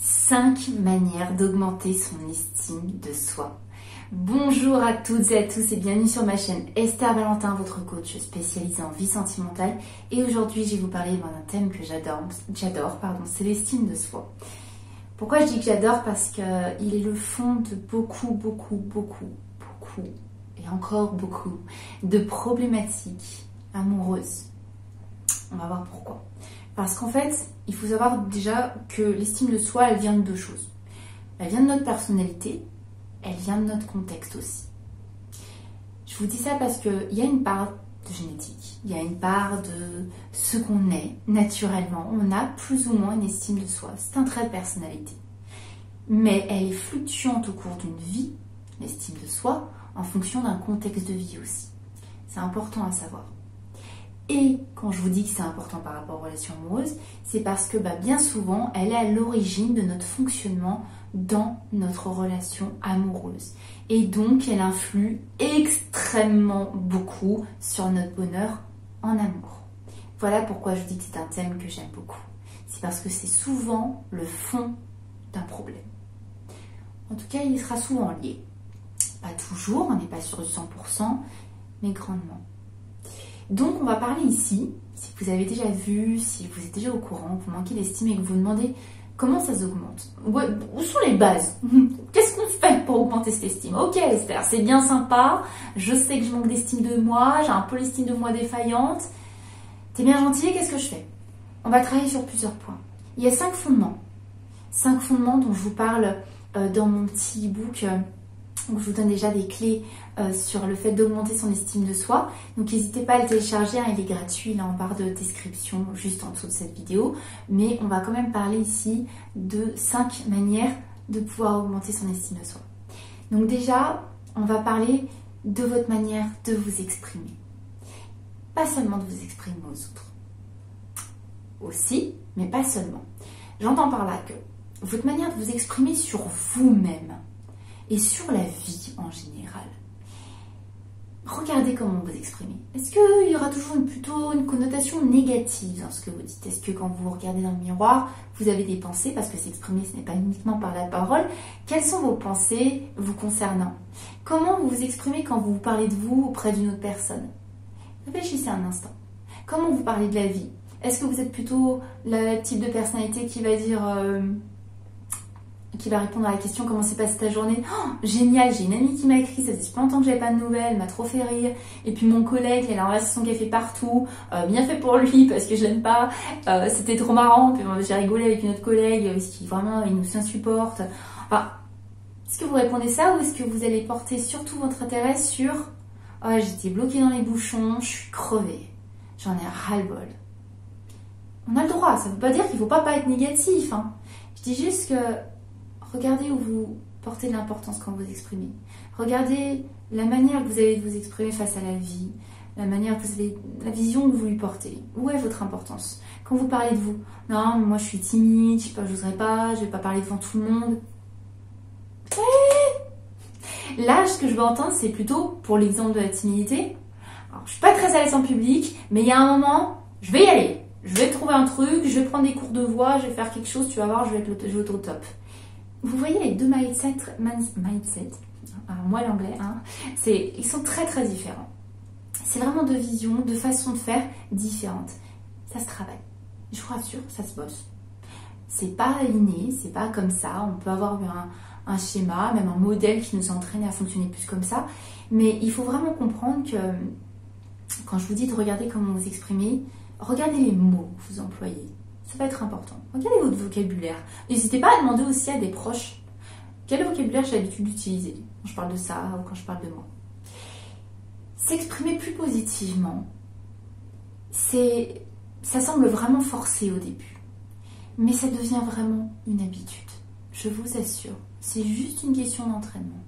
5 manières d'augmenter son estime de soi. Bonjour à toutes et à tous et bienvenue sur ma chaîne Esther Valentin, votre coach spécialisée en vie sentimentale. Et aujourd'hui, je vais vous parler d'un thème que j'adore, c'est l'estime de soi. Pourquoi je dis que j'adore? Parce qu'il est le fond de beaucoup, et encore beaucoup, de problématiques amoureuses. On va voir pourquoi. Parce qu'en fait, il faut savoir déjà que l'estime de soi, elle vient de deux choses. Elle vient de notre personnalité, elle vient de notre contexte aussi. Je vous dis ça parce qu'il y a une part de génétique, il y a une part de ce qu'on est naturellement. On a plus ou moins une estime de soi, c'est un trait de personnalité. Mais elle est fluctuante au cours d'une vie, l'estime de soi, en fonction d'un contexte de vie aussi. C'est important à savoir. Et quand je vous dis que c'est important par rapport aux relations amoureuses, c'est parce que bien souvent, elle est à l'origine de notre fonctionnement dans notre relation amoureuse. Et donc, elle influe extrêmement beaucoup sur notre bonheur en amour. Voilà pourquoi je dis que c'est un thème que j'aime beaucoup. C'est parce que c'est souvent le fond d'un problème. En tout cas, il sera souvent lié. Pas toujours, on n'est pas sûr du 100%, mais grandement. Donc on va parler ici, si vous avez déjà vu, si vous êtes déjà au courant, vous manquez d'estime et que vous vous demandez comment ça s'augmente. Où sont les bases? Qu'est-ce qu'on fait pour augmenter cette estime? Ok Esther, c'est bien sympa, je sais que je manque d'estime de moi, j'ai un peu l'estime de moi défaillante. T'es bien gentil, qu'est-ce que je fais? On va travailler sur plusieurs points. Il y a 5 fondements. 5 fondements dont je vous parle dans mon petit e-book. Donc je vous donne déjà des clés sur le fait d'augmenter son estime de soi. Donc n'hésitez pas à le télécharger, il est gratuit là en barre de description juste en dessous de cette vidéo. Mais on va quand même parler ici de 5 manières de pouvoir augmenter son estime de soi. Donc déjà, on va parler de votre manière de vous exprimer. Pas seulement de vous exprimer aux autres. Aussi, mais pas seulement. J'entends par là que votre manière de vous exprimer sur vous-même et sur la vie en général. Regardez comment vous exprimez. Est-ce qu'il y aura toujours plutôt une connotation négative dans ce que vous dites? Est-ce que quand vous vous regardez dans le miroir, vous avez des pensées? Parce que s'exprimer, ce n'est pas uniquement par la parole. Quelles sont vos pensées vous concernant? Comment vous vous exprimez quand vous parlez de vous auprès d'une autre personne? Réfléchissez un instant. Comment vous parlez de la vie? Est-ce que vous êtes plutôt le type de personnalité qui va dire... qui va répondre à la question comment s'est passée ta journée? Oh, génial, j'ai une amie qui m'a écrit, ça fait super longtemps que j'avais pas de nouvelles, elle m'a trop fait rire. Et puis mon collègue, il a envoyé son café partout, bien fait pour lui parce que je l'aime pas, c'était trop marrant. Puis j'ai rigolé avec une autre collègue, parce qu'il vraiment il nous insupporte. Enfin, est-ce que vous répondez ça ou est-ce que vous allez porter surtout votre intérêt sur oh, j'étais bloquée dans les bouchons, je suis crevée, j'en ai ras-le-bol. On a le droit, ça veut pas dire qu'il faut pas être négatif. Hein. Je dis juste que regardez où vous portez de l'importance quand vous exprimez. Regardez la manière que vous avez de vous exprimer face à la vie, la manière que vous avez, la vision que vous lui portez. Où est votre importance? Quand vous parlez de vous, non, moi je suis timide, je sais pas, j'oserais pas, je vais pas parler devant tout le monde. Là, ce que je veux entendre, c'est plutôt pour l'exemple de la timidité. Alors, je suis pas très à l'aise en public, mais il y a un moment, je vais y aller. Je vais trouver un truc, je vais prendre des cours de voix, je vais faire quelque chose, tu vas voir, je vais être au top. Vous voyez les deux mindset, alors moi l'anglais, hein, ils sont très très différents. C'est vraiment deux visions, deux façons de faire différentes. Ça se travaille, je vous rassure, ça se bosse. C'est pas inné, c'est pas comme ça, on peut avoir un schéma, même un modèle qui nous entraîne à fonctionner plus comme ça. Mais il faut vraiment comprendre que quand je vous dis de regarder comment vous exprimez, regardez les mots que vous employez. Ça va être important. Regardez votre vocabulaire. N'hésitez pas à demander aussi à des proches quel vocabulaire j'ai l'habitude d'utiliser quand je parle de ça ou quand je parle de moi. S'exprimer plus positivement, ça semble vraiment forcé au début. Mais ça devient vraiment une habitude. Je vous assure. C'est juste une question d'entraînement.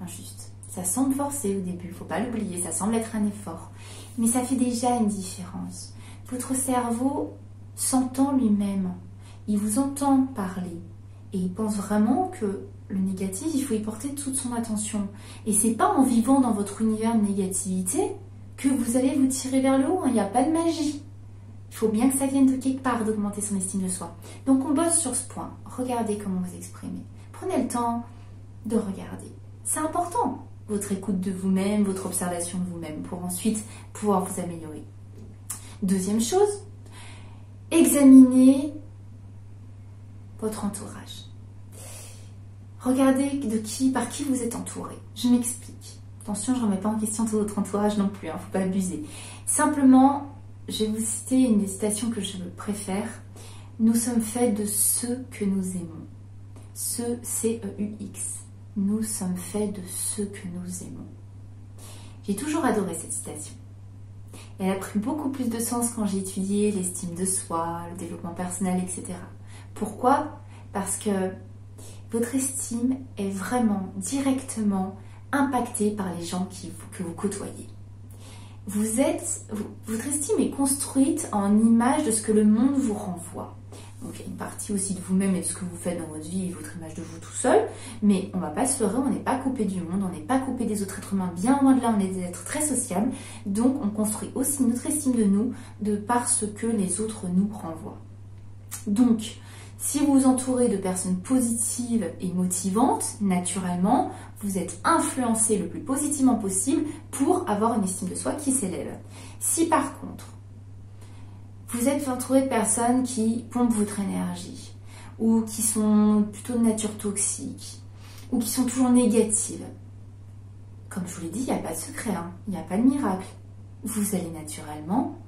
Juste. Ça semble forcé au début, il ne faut pas l'oublier, ça semble être un effort. Mais ça fait déjà une différence. Votre cerveau s'entend lui-même, il vous entend parler et il pense vraiment que le négatif, il faut y porter toute son attention. Et c'est pas en vivant dans votre univers de négativité que vous allez vous tirer vers le haut, il n'y a pas de magie. Il faut bien que ça vienne de quelque part d'augmenter son estime de soi. Donc on bosse sur ce point. Regardez comment vous exprimez. Prenez le temps de regarder. C'est important, votre écoute de vous-même, votre observation de vous-même, pour ensuite pouvoir vous améliorer. Deuxième chose, examinez votre entourage. Regardez par qui vous êtes entouré. Je m'explique. Attention, je ne remets pas en question tout votre entourage non plus, il ne faut pas abuser. Simplement, je vais vous citer une des citations que je préfère. Nous sommes faits de ceux que nous aimons. C-E-U-X. Nous sommes faits de ceux que nous aimons. J'ai toujours adoré cette citation. Elle a pris beaucoup plus de sens quand j'ai étudié l'estime de soi, le développement personnel, etc. Pourquoi? Parce que votre estime est vraiment directement impactée par les gens que vous côtoyez. Votre estime est construite en image de ce que le monde vous renvoie. Donc il y a une partie aussi de vous-même et de ce que vous faites dans votre vie et votre image de vous tout seul, mais on ne va pas se leurrer, on n'est pas coupé du monde, on n'est pas coupé des autres êtres humains, bien loin de là, on est des êtres très sociables, donc on construit aussi notre estime de nous par ce que les autres nous renvoient. Donc, si vous vous entourez de personnes positives et motivantes, naturellement, vous êtes influencé le plus positivement possible pour avoir une estime de soi qui s'élève. Si par contre, vous êtes entouré de personnes qui pompent votre énergie, ou qui sont plutôt de nature toxique, ou qui sont toujours négatives, comme je vous l'ai dit, il n'y a pas de secret, il n'y a pas de miracle. Vous allez naturellement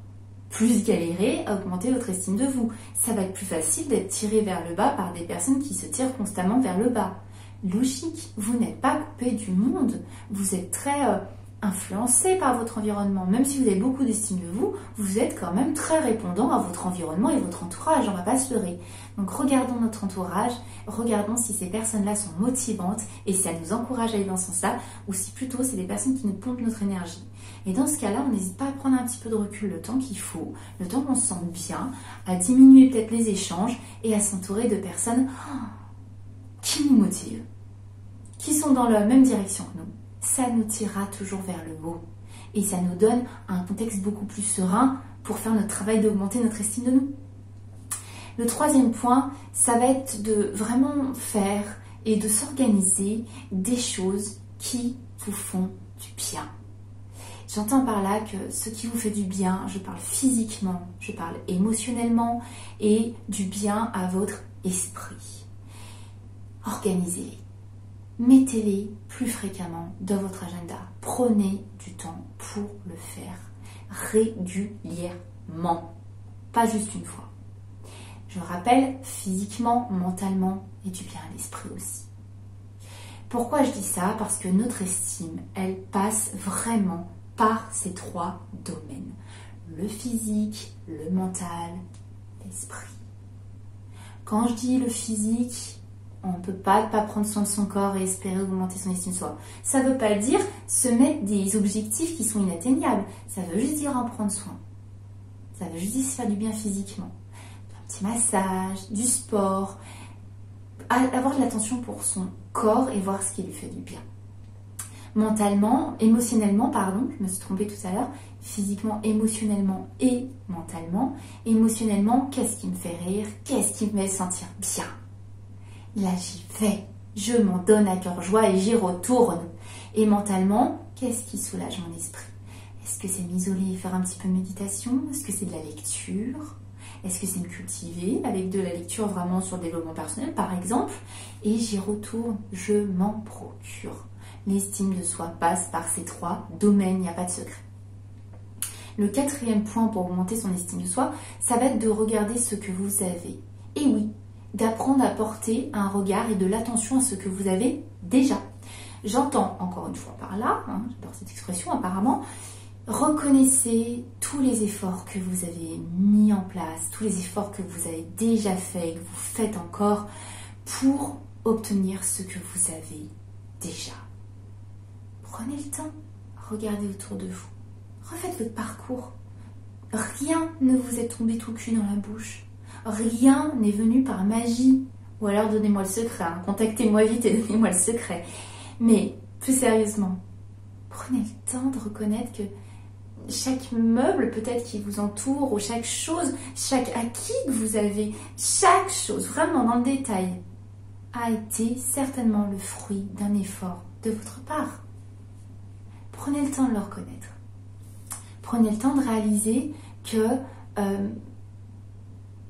plus galérer à augmenter votre estime de vous. Ça va être plus facile d'être tiré vers le bas par des personnes qui se tirent constamment vers le bas. Logique, vous n'êtes pas coupé du monde, vous êtes très influencé par votre environnement. Même si vous avez beaucoup d'estime de vous, vous êtes quand même très répondant à votre environnement et votre entourage, on ne va pas se leurrer. Donc regardons notre entourage, regardons si ces personnes-là sont motivantes et si elles nous encouragent à aller dans ce sens-là, ou si plutôt c'est des personnes qui nous pompent notre énergie. Et dans ce cas-là, on n'hésite pas à prendre un petit peu de recul le temps qu'il faut, le temps qu'on se sente bien, à diminuer peut-être les échanges et à s'entourer de personnes qui nous motivent, qui sont dans la même direction que nous. Ça nous tirera toujours vers le haut et ça nous donne un contexte beaucoup plus serein pour faire notre travail d'augmenter notre estime de nous. Le troisième point, ça va être de vraiment faire et de s'organiser des choses qui vous font du bien. J'entends par là que ce qui vous fait du bien, je parle physiquement, je parle émotionnellement et du bien à votre esprit. Organisez-les. Mettez-les plus fréquemment dans votre agenda. Prenez du temps pour le faire régulièrement, pas juste une fois. Je rappelle, physiquement, mentalement et du bien à l'esprit aussi. Pourquoi je dis ça? Parce que notre estime, elle passe vraiment par ces trois domaines. Le physique, le mental, l'esprit. Quand je dis le physique, on ne peut pas prendre soin de son corps et espérer augmenter son estime de soi. Ça ne veut pas dire se mettre des objectifs qui sont inatteignables. Ça veut juste dire en prendre soin. Ça veut juste dire se faire du bien physiquement. Un petit massage, du sport, avoir de l'attention pour son corps et voir ce qui lui fait du bien. Mentalement, émotionnellement, pardon, je me suis trompée tout à l'heure, physiquement, émotionnellement et mentalement. Émotionnellement, qu'est-ce qui me fait rire? Qu'est-ce qui me fait sentir bien? Là, j'y vais, je m'en donne à cœur joie et j'y retourne. Et mentalement, qu'est-ce qui soulage mon esprit? Est-ce que c'est m'isoler et faire un petit peu de méditation? Est-ce que c'est de la lecture? Est-ce que c'est me cultiver avec de la lecture vraiment sur le développement personnel, par exemple? Et j'y retourne, je m'en procure. L'estime de soi passe par ces trois domaines, il n'y a pas de secret. Le quatrième point pour augmenter son estime de soi, ça va être de regarder ce que vous avez. Et oui, d'apprendre à porter un regard et de l'attention à ce que vous avez déjà. J'entends encore une fois par là, j'adore cette expression apparemment, reconnaissez tous les efforts que vous avez mis en place, tous les efforts que vous avez déjà faits et que vous faites encore pour obtenir ce que vous avez déjà. Prenez le temps, regardez autour de vous, refaites votre parcours. Rien ne vous est tombé tout cul dans la bouche. Rien n'est venu par magie. Ou alors donnez-moi le secret, contactez-moi vite et donnez-moi le secret. Mais plus sérieusement, prenez le temps de reconnaître que chaque meuble peut-être qui vous entoure, ou chaque chose, chaque acquis que vous avez, chaque chose, vraiment dans le détail, a été certainement le fruit d'un effort de votre part. Prenez le temps de le reconnaître. Prenez le temps de réaliser que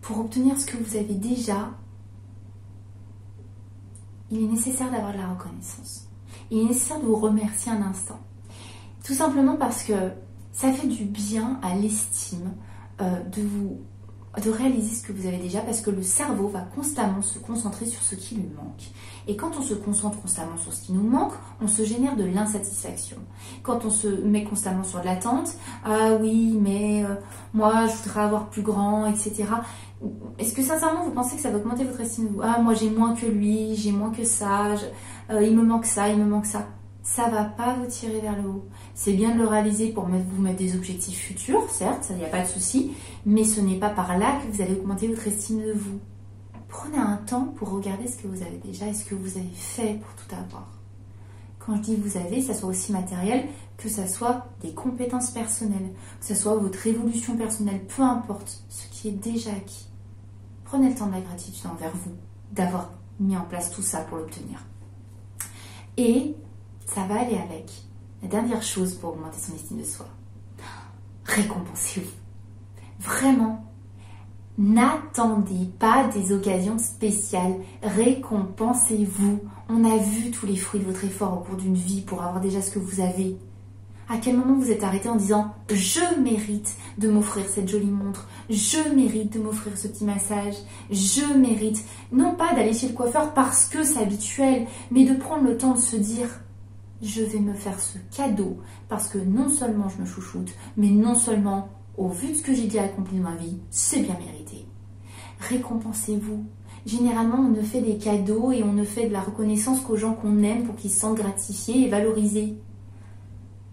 pour obtenir ce que vous avez déjà, il est nécessaire d'avoir de la reconnaissance. Il est nécessaire de vous remercier un instant. Tout simplement parce que ça fait du bien à l'estime de réaliser ce que vous avez déjà, parce que le cerveau va constamment se concentrer sur ce qui lui manque. Et quand on se concentre constamment sur ce qui nous manque, on se génère de l'insatisfaction. Quand on se met constamment sur de l'attente, ah oui, mais moi je voudrais avoir plus grand, etc. Est-ce que sincèrement vous pensez que ça va augmenter votre estime de vous? Ah, moi j'ai moins que lui, j'ai moins que ça, il me manque ça, il me manque ça. Ça va pas vous tirer vers le haut. C'est bien de le réaliser pour vous mettre des objectifs futurs, certes, ça n'y a pas de souci, mais ce n'est pas par là que vous allez augmenter votre estime de vous. Prenez un temps pour regarder ce que vous avez déjà et ce que vous avez fait pour tout avoir. Quand je dis vous avez, ça soit aussi matériel, que ça soit des compétences personnelles, que ça soit votre évolution personnelle, peu importe ce qui est déjà acquis. Prenez le temps de la gratitude envers vous, d'avoir mis en place tout ça pour l'obtenir. Et ça va aller avec la dernière chose pour augmenter son estime de soi. Récompensez-vous. Vraiment, n'attendez pas des occasions spéciales. Récompensez-vous. On a vu tous les fruits de votre effort au cours d'une vie pour avoir déjà ce que vous avez. À quel moment vous êtes arrêté en disant « Je mérite de m'offrir cette jolie montre, je mérite de m'offrir ce petit massage, je mérite... » Non pas d'aller chez le coiffeur parce que c'est habituel, mais de prendre le temps de se dire « Je vais me faire ce cadeau parce que non seulement je me chouchoute, mais non seulement, au vu de ce que j'ai déjà accompli dans ma vie, c'est bien mérité. » Récompensez-vous. Généralement, on ne fait des cadeaux et on ne fait de la reconnaissance qu'aux gens qu'on aime pour qu'ils se sentent gratifiés et valorisés.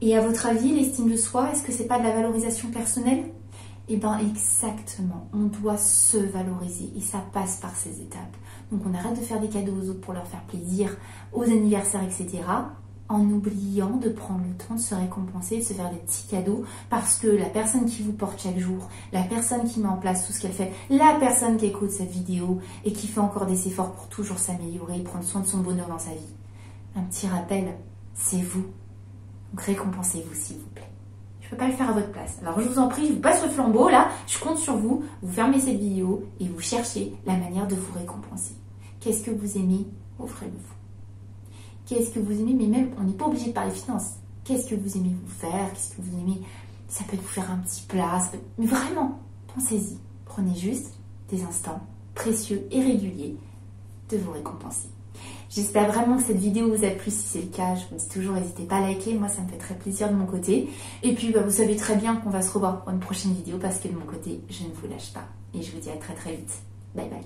Et à votre avis, l'estime de soi, est-ce que c'est pas de la valorisation personnelle? Eh bien, exactement. On doit se valoriser et ça passe par ces étapes. Donc, on arrête de faire des cadeaux aux autres pour leur faire plaisir, aux anniversaires, etc., en oubliant de prendre le temps de se récompenser, de se faire des petits cadeaux, parce que la personne qui vous porte chaque jour, la personne qui met en place tout ce qu'elle fait, la personne qui écoute cette vidéo et qui fait encore des efforts pour toujours s'améliorer, prendre soin de son bonheur dans sa vie. Un petit rappel, c'est vous. Donc récompensez-vous s'il vous plaît. Je ne peux pas le faire à votre place. Alors je vous en prie, je vous passe le flambeau là, je compte sur vous, vous fermez cette vidéo et vous cherchez la manière de vous récompenser. Qu'est-ce que vous aimez? Offrez-le-vous. Qu'est-ce que vous aimez? Mais même, on n'est pas obligé de parler finances. Qu'est-ce que vous aimez vous faire? Qu'est-ce que vous aimez? Ça peut être vous faire un petit plat, mais vraiment, pensez-y. Prenez juste des instants précieux et réguliers de vous récompenser. J'espère vraiment que cette vidéo vous a plu. Si c'est le cas, je vous dis toujours, n'hésitez pas à liker. Moi, ça me fait très plaisir de mon côté. Et puis, vous savez très bien qu'on va se revoir pour une prochaine vidéo parce que de mon côté, je ne vous lâche pas. Et je vous dis à très très vite. Bye bye.